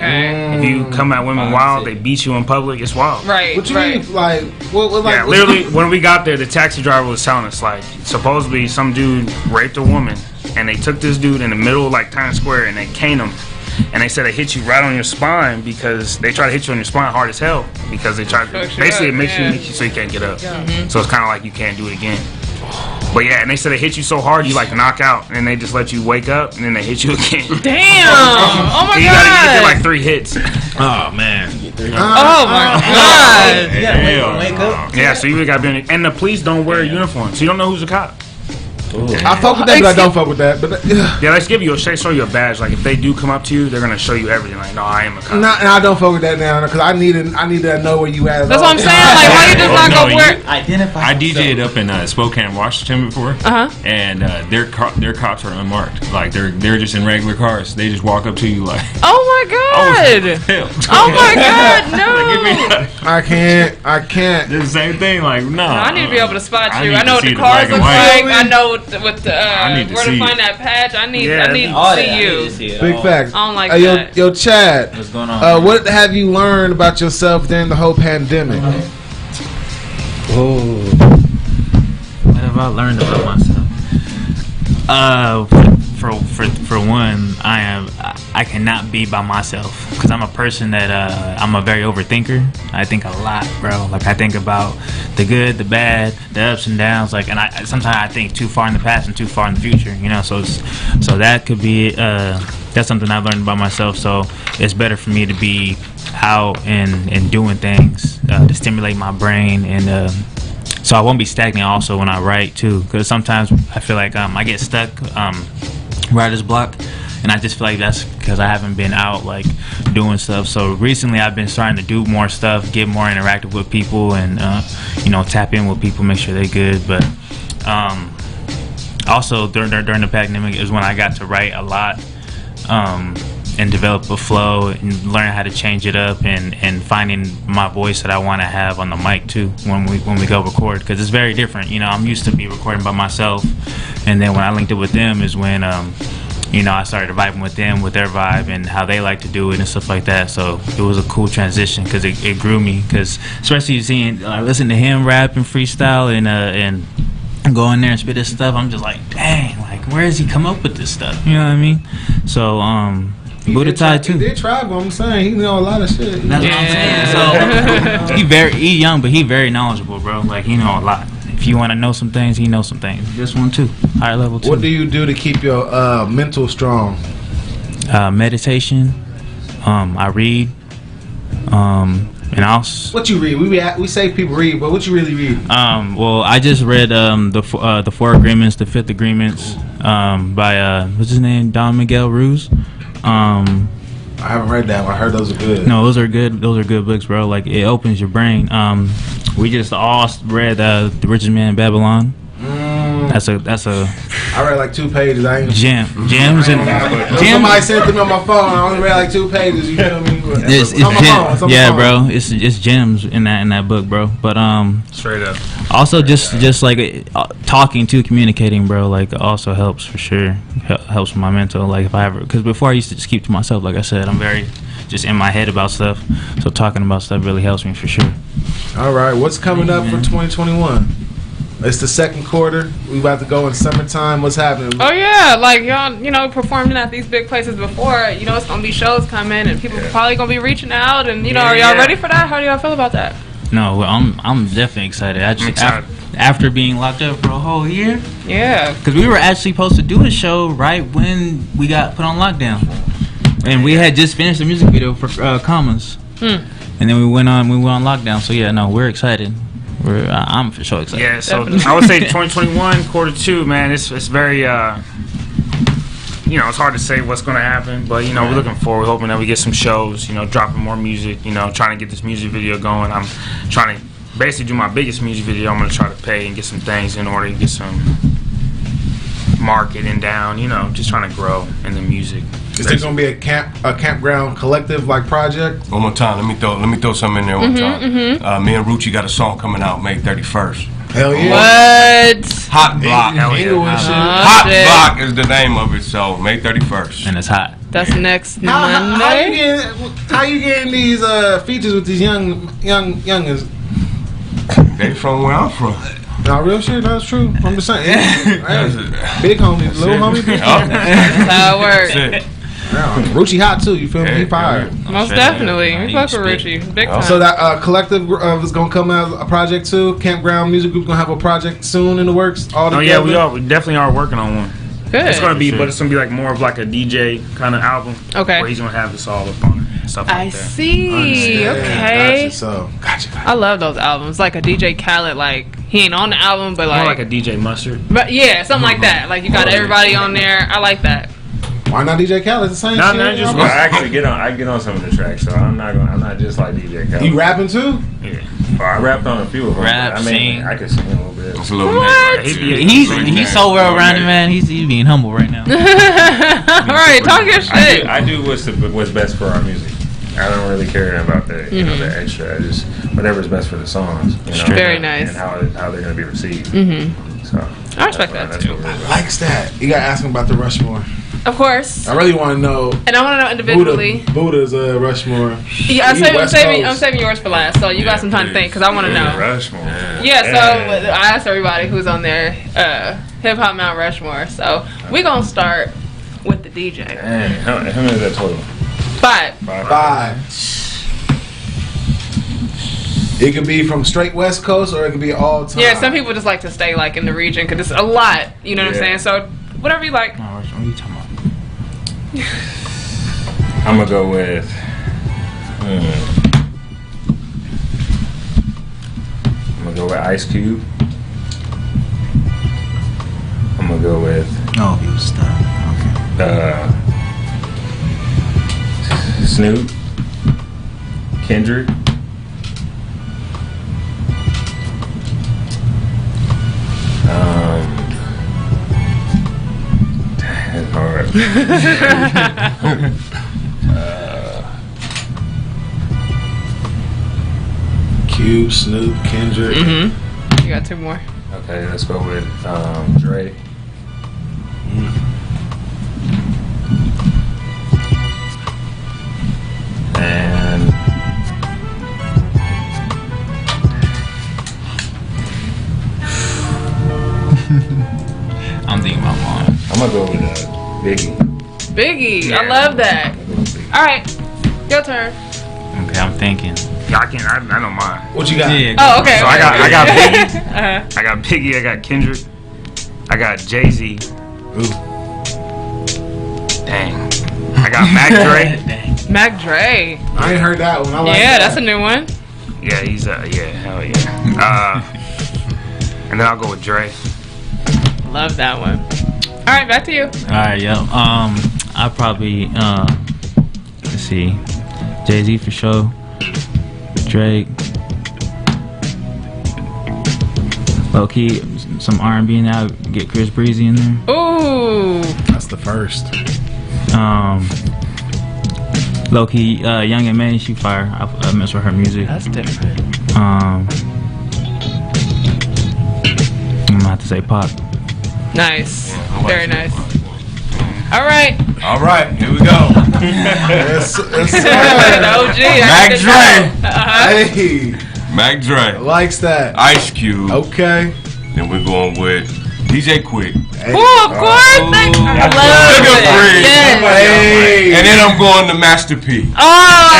S5: If you come at women wild, they beat you in public. It's wild.
S3: Right.
S7: What you mean? Like what? Like,
S5: yeah, literally, when we got there, the taxi driver was telling us like supposedly some dude raped a woman, and they took this dude in the middle of like Times Square and they caned him. And they said they hit you right on your spine because they try to hit you on your spine hard as hell because they try to basically it makes you so you can't get up. So it's kind of like you can't do it again. But yeah, and they said they hit you so hard you like knock out, and they just let you wake up, and then they hit you again.
S3: Damn! Oh my god!
S5: You gotta get like 3 hits.
S7: Oh man!
S3: Oh my god!
S4: You gotta wake up.
S5: Yeah, so you gotta be. And the police don't wear uniforms, so you don't know who's a cop.
S7: I fuck with that, but I don't fuck with that. But
S5: yeah, let's give you show you a badge. Like if they do come up to you, they're gonna show you everything. Like, no, I am a cop.
S7: No, I don't fuck with that now because I need to know where you at.
S3: That's what I'm saying. Like, why you just not go where?
S8: I DJ'd up in Spokane, Washington before, and their cops are unmarked. Like they're just in regular cars. They just walk up to you like,
S3: oh my god, oh my god, no!
S7: I can't.
S8: It's the same thing. Like, no.
S3: I need to be able to spot you. I know what the cars look like. I know what the where to find that patch. I need to see you.
S7: Big facts.
S3: I don't like that.
S7: Yo, Chad.
S4: What's going on?
S7: What have you learned about yourself during the whole pandemic?
S4: What have I learned about myself? For one, I cannot be by myself because I'm a person that I'm a very overthinker. I think a lot, bro. Like I think about the good, the bad, the ups and downs. Like, and sometimes I think too far in the past and too far in the future. You know, so that could be that's something I've learned about myself. So it's better for me to be out and doing things to stimulate my brain and. So I won't be stagnant also when I write too, because sometimes I feel like I get stuck, writer's block, and I just feel like that's because I haven't been out like doing stuff. So recently I've been starting to do more stuff, get more interactive with people, and you know, tap in with people, make sure they're good. But also during the pandemic is when I got to write a lot and develop a flow and learn how to change it up, and finding my voice that I want to have on the mic too when we go record, because it's very different. You know, I'm used to be recording by myself, and then when I linked it with them is when you know, I started vibing with them, with their vibe and how they like to do it and stuff like that. So it was a cool transition because it grew me, because especially seeing listen to him rap and freestyle and go in there and spit his stuff, I'm just like, dang, like where does he come up with this stuff? You know what I mean? So Buddha Tie too.
S7: He did try, but I'm saying he know a lot of shit.
S4: That's what I'm saying. So he young, but he very knowledgeable, bro. Like he know a lot. If you want to know some things, he knows some things. This one too, higher level too.
S7: What do you do to keep your mental strong?
S4: Meditation. I read. And also,
S7: what you read? We say people read, but what you really read?
S4: Well, I just read the Four Agreements, the Fifth Agreements, by what's his name, Don Miguel Ruiz.
S7: I haven't read that one. I heard those are good.
S4: No, those are good. Those are good books, bro. Like it opens your brain. We just all read The Richest Man in Babylon. That's a.
S7: I read like 2 pages. I ain't
S4: gems and
S7: somebody sent it to me on my phone. I only read like 2 pages. You feel me?
S4: It's bro. It's gems in that book, bro. But
S5: straight up.
S4: Also, just like talking to communicating, bro. Like also helps for sure. Helps with my mental. Like if I ever, because before I used to just keep to myself. Like I said, I'm very just in my head about stuff. So talking about stuff really helps me for sure.
S7: All right, what's coming up for 2021? It's the second quarter. We about to go in summertime. What's happening?
S3: Oh yeah, like y'all, you know, performing at these big places before. You know, it's gonna be shows coming, and people probably gonna be reaching out. And you know, are y'all ready for that? How do y'all feel about that?
S4: No, I'm definitely excited. After being locked up for a whole year.
S3: Yeah.
S4: Because we were actually supposed to do a show right when we got put on lockdown, and we had just finished the music video for Commas, and then we went on lockdown. So yeah, no, we're excited. I'm for sure excited.
S5: Yeah, so I would say 2021 quarter 2, man. It's very you know, it's hard to say what's going to happen, but you know, we're looking forward, hoping that we get some shows, you know, dropping more music, you know, trying to get this music video going. I'm trying to basically do my biggest music video. I'm going to try to pay and get some things in order to get some marketing down, you know, just trying to grow in the music.
S7: Is there gonna be a campground collective like project?
S6: One more time, let me throw something in there one time. Me and Rucci got a song coming out May 31st.
S7: Hell yeah!
S3: What?
S6: Hot Block. Hot Block is the name of it. So May 31st,
S4: and it's hot.
S3: That's next Monday.
S7: How you getting these features with these youngins?
S6: They from where I'm from.
S7: Nah, real shit. That's true. I'm just saying. Big homie, little homie.
S3: That's how it works.
S7: Rucci hot too, you feel me? He fired.
S3: Most definitely. We fuck with Rucci. Big time.
S7: So that collective is gonna come out as a project too. Campground Music Group gonna have a project soon in the works. All together.
S5: Oh yeah, we definitely are working on one.
S3: Good.
S5: It's gonna be, but it's gonna be like more of like a DJ kind of album.
S3: Okay.
S5: Where he's gonna have this all up on it and stuff like that.
S3: I see. Okay.
S7: Gotcha. So gotcha.
S3: I love those albums. Like a DJ Khaled, like he ain't on the album, but
S5: more
S3: like
S5: a DJ Mustard.
S3: But yeah, something like that. Like you got everybody on there. I like that.
S7: Why not DJ Khaled? It's the same
S8: No,
S7: shit.
S8: just I actually get on some of the tracks, so I'm not just like DJ Khaled.
S7: You rapping too?
S8: Yeah. Well, I rapped on a few of them.
S4: Rap,
S8: I mean,
S4: sing.
S8: I could sing a little bit.
S6: It's a little
S3: What?
S4: He's so well rounded, man. He's being humble right now.
S3: All right, talk your shit.
S8: I do what's best for our music. I don't really care about the the extra. I just whatever's best for the songs. You know,
S3: Very nice.
S8: And how they're gonna be received. So
S3: I respect that too.
S7: Likes that. You gotta ask him about the Rushmore.
S3: Of course.
S7: I really want to know.
S3: And I want to know individually.
S7: Buddha's Rushmore.
S3: Yeah, I'm saving yours for last, so you got some time to think, because I want to know.
S8: Rushmore.
S3: Yeah, so I asked everybody who's on there, Hip Hop Mount Rushmore. So we're going to start with the DJ.
S8: Dang, how many is that total?
S3: 5.
S7: 5. It could be from straight West Coast, or it could be all time.
S3: Yeah, some people just like to stay like in the region, because it's a lot, you know what I'm saying? So whatever you like.
S4: What are you talking about?
S8: I'm gonna go with. I'm gonna go with Ice Cube. I'm gonna go with.
S4: Oh, he was stuck. Okay.
S8: Snoop, Kendrick. That's hard.
S7: Cube, Snoop, Kendrick.
S3: You got 2 more.
S8: Okay, let's go with Dre. And
S4: I'm thinking about mine.
S8: I'm gonna go with Biggie.
S3: Biggie.
S8: Yeah.
S3: I love that. All right. Your turn.
S4: Okay, I'm thinking.
S5: Yeah, I know mine.
S7: What you got?
S4: Yeah.
S3: Oh, okay.
S5: So I got Biggie.
S3: Uh-huh.
S5: I got Biggie. I got Kendrick. I got Jay-Z. Dang. I got Mac Dre.
S3: Mac Dre.
S7: I ain't heard that one. I like
S3: Yeah,
S7: that.
S3: that's a new one.
S5: Yeah, he's hell yeah. And then I'll go with Dre.
S3: Love that one. All right, back to you.
S4: Alright, yo. I probably let's see. Jay-Z for sure. Drake. Low key, some R&B now. Get Chris Breezy in there.
S3: Ooh.
S7: That's the first.
S4: Low key, Young and May, she fire. I mess with her music.
S3: That's different.
S4: I'm gonna have to say pop.
S3: Nice. Very nice. All right.
S6: All right, here we go.
S7: Yes, sir.
S3: OG.
S6: Mac Dre.
S7: Hey,
S6: Mac Dre.
S7: likes that.
S6: Ice Cube.
S7: Okay.
S6: Then we're going with DJ Quick.
S7: Hey.
S3: Oh, of course. I love
S6: Sugar
S3: it.
S6: Free.
S3: Yes.
S7: Hey.
S6: And then I'm going to Master P.
S3: Oh, I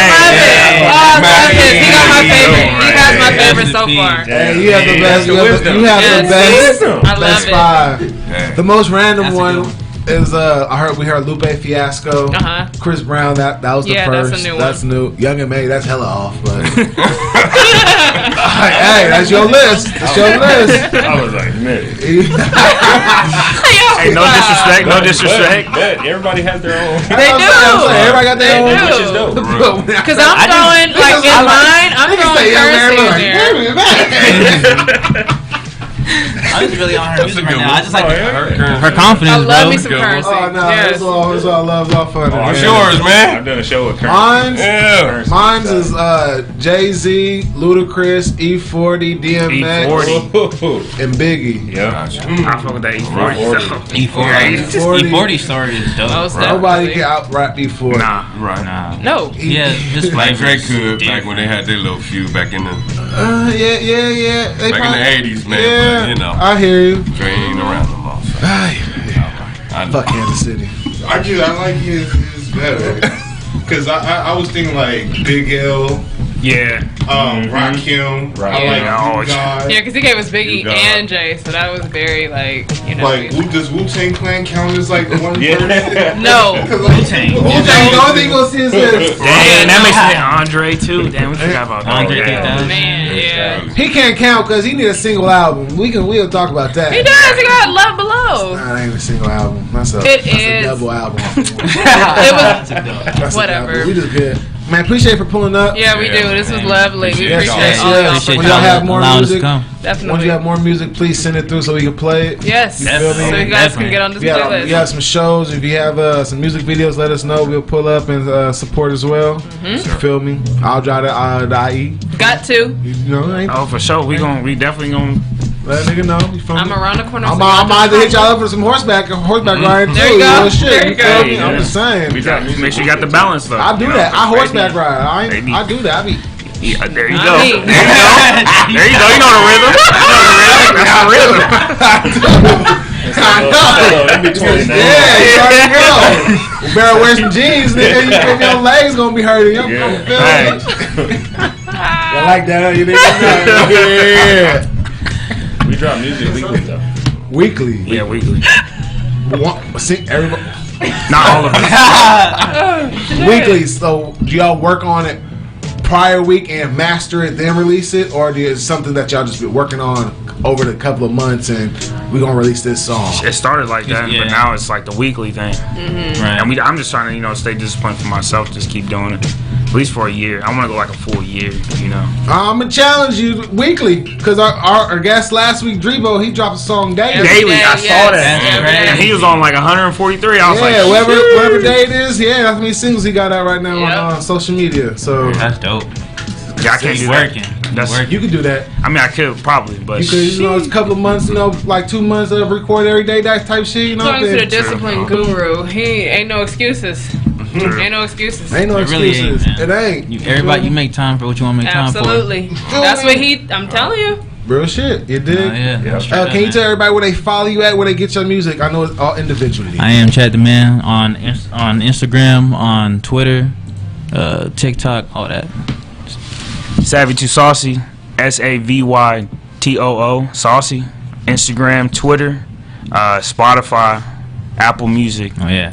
S3: love it. Oh, I love
S6: Mac
S3: it. You got my
S6: Dre.
S3: favorite. You got my favorite so
S4: Master P.
S3: far.
S7: Hey, you have the best. You have
S3: Yes.
S7: the best.
S3: I love
S7: Best
S3: it.
S7: 5.
S6: Yeah.
S7: The most random
S4: That's a
S7: one
S4: good
S7: is we heard Lupe Fiasco.
S3: Uh-huh.
S7: Chris Brown. That was the
S3: Yeah,
S7: first.
S3: that's a new
S7: That's
S3: one.
S7: new. Young and May. That's hella off. But hey, that's your list. That's your list.
S8: I was like, man.
S5: Hey, no disrespect. No disrespect.
S8: Everybody has their own.
S3: They do.
S7: Everybody got their own.
S3: They
S8: Which is dope.
S3: Because I'm throwing, like, in mine, I'm throwing currency in there.
S4: I was really on her music right
S6: good
S4: now.
S6: one.
S4: I just like
S8: Oh, yeah?
S4: her confidence,
S3: I love
S4: bro.
S3: me some
S6: Good one.
S3: currency.
S7: Oh no,
S3: Yes.
S7: it's all love, it's all fun.
S6: It's yours, man.
S8: I've done a show with
S7: Mine's
S6: Yeah.
S7: Mine's is Jay-Z, Ludacris, E40, DMX,
S5: E40.
S7: and Biggie.
S8: Yeah.
S5: I fuck with that E40.
S4: E40 story is dope.
S3: Most
S7: Nobody
S3: definitely.
S7: can out-rap E40.
S5: Nah.
S6: Right.
S4: Nah.
S3: No.
S4: Yeah, just
S6: Like Drake
S4: flavors.
S6: could back when they had their little feud back in the
S7: Yeah. They
S6: back in the 80s, man.
S7: Yeah,
S6: But, you know,
S7: I hear you.
S6: Dre ain't around no more. So.
S7: Ay,
S6: I know.
S7: Fuck Kansas City.
S9: I like his better. Cause I was thinking like Big L,
S5: Yeah.
S9: Rakim. I like
S5: Yeah.
S9: you guys.
S3: Yeah, because he gave us Biggie
S9: God.
S3: and Jay, so that was very, like, you know.
S9: Like, does Wu-Tang Clan count as like one person?
S3: No.
S4: Wu-Tang.
S7: The only thing you gonna see is this.
S5: Damn, that makes me Andre too. Damn, we forgot about
S4: Andre
S5: Andre.
S4: 3000.
S3: Man, yeah.
S7: He can't count because he need a single album. We'll talk about that.
S3: He does. He got Love Below.
S7: Nah, that ain't a single album. That's a
S3: It
S7: a
S3: is.
S7: double album.
S3: It was
S7: That's a
S3: whatever.
S7: double. We just good. Man, appreciate you for pulling up.
S3: Yeah, we do. This was lovely. We
S7: Yes,
S3: appreciate
S7: yes,
S3: all y'all
S7: yes.
S3: for
S7: When
S3: coming.
S7: y'all have more
S4: allowing us to
S7: music,
S4: come.
S7: once
S3: Definitely.
S7: you have more music, please send it through so we can play it.
S3: Yes.
S7: You feel me?
S3: So you guys can get on this
S7: If you
S3: playlist.
S7: have some shows, if you have some music videos, let us know. We'll pull up and support as well. You feel me? I'll drive the IE.
S3: Got to.
S7: You know, I ain't,
S5: Oh, for sure. We definitely gonna.
S7: let a nigga know. You feel
S3: I'm
S7: me?
S3: around the corner.
S7: I'm
S3: so y'all
S7: about to hit
S3: just-
S7: y'all up for some horseback riding too.
S3: There you go.
S7: Real shit.
S3: There you
S7: feel
S3: go.
S7: me? I'm just saying.
S5: Make sure you got the balance though.
S7: I do
S5: You know,
S7: that. I
S5: for
S7: horseback
S5: crazy.
S7: ride. I
S5: Maybe.
S7: do that. I be.
S5: Yeah, there you
S3: I
S5: go.
S3: mean-
S5: There you go. You know the rhythm. That's the rhythm.
S7: Yeah, you already go. You better wear some jeans, nigga. You feel me? Your legs gonna be hurting. You feel me? I like that. You nigga. Yeah.
S8: We drop music weekly though.
S7: Weekly.
S5: Yeah, weekly.
S7: See, everybody.
S5: Not all of us.
S7: Weekly. So, do y'all work on it prior week and master it, then release it, or is it something that y'all just been working on over the couple of months and we're gonna release this song.
S5: It started like that, but now it's like the weekly thing. Right. And I'm just trying to, stay disciplined for myself, just keep doing it. At least for a year. I want to go like a full year,
S7: I'm gonna challenge you weekly because our guest last week, Drebo, he dropped a song daily.
S5: I saw that. And he was on like 143. I was like,
S7: whatever day it is, that's how many singles he got out right now on social media. So
S4: that's dope.
S5: Yeah, I can't do that.
S7: You can do that.
S5: I mean, I could probably, but
S7: you could, it's a couple of months, like 2 months of record every day, that type shit.
S3: Talking to the discipline guru, he ain't no excuses. Ain't no excuses.
S7: Ain't no excuses.
S4: It
S7: ain't.
S4: Everybody, you make time for what you want to make time for.
S3: Absolutely. That's what I'm telling you.
S7: Real shit. You dig? Can you tell everybody where they follow you at, where they get your music? I know it's all individually.
S4: I am Chad the Man on Instagram, on Twitter, TikTok, all that.
S5: Savvy Too Saucy, SAVYTOO, Saucy. Instagram, Twitter, Spotify, Apple Music.
S4: Oh yeah.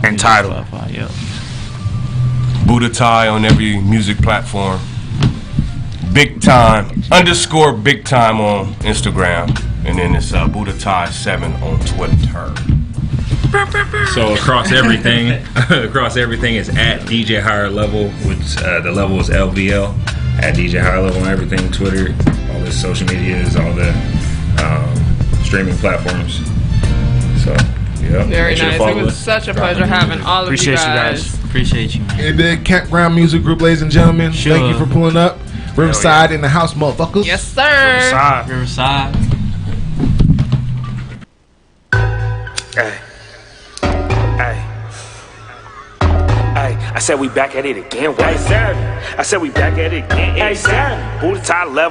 S5: Untitled.
S4: Yep.
S6: Buddha Tie on every music platform. Big Time _ Big Time on Instagram, and then it's Buddha Tie 7 on Twitter.
S8: So across everything is at DJ Higher Level, which the level is LVL. At DJ Higher Level on everything, Twitter, all the social medias, all the streaming platforms. So
S3: very nice. It was such a pleasure having all of you guys.
S4: Appreciate you, man.
S7: And the Campground Music Group, ladies and gentlemen. Thank you for pulling up. Riverside in the house, motherfuckers.
S3: Yes, sir.
S4: Riverside.
S5: Hey. I said we back at it again. I said we back at it again. Buddha Tie level.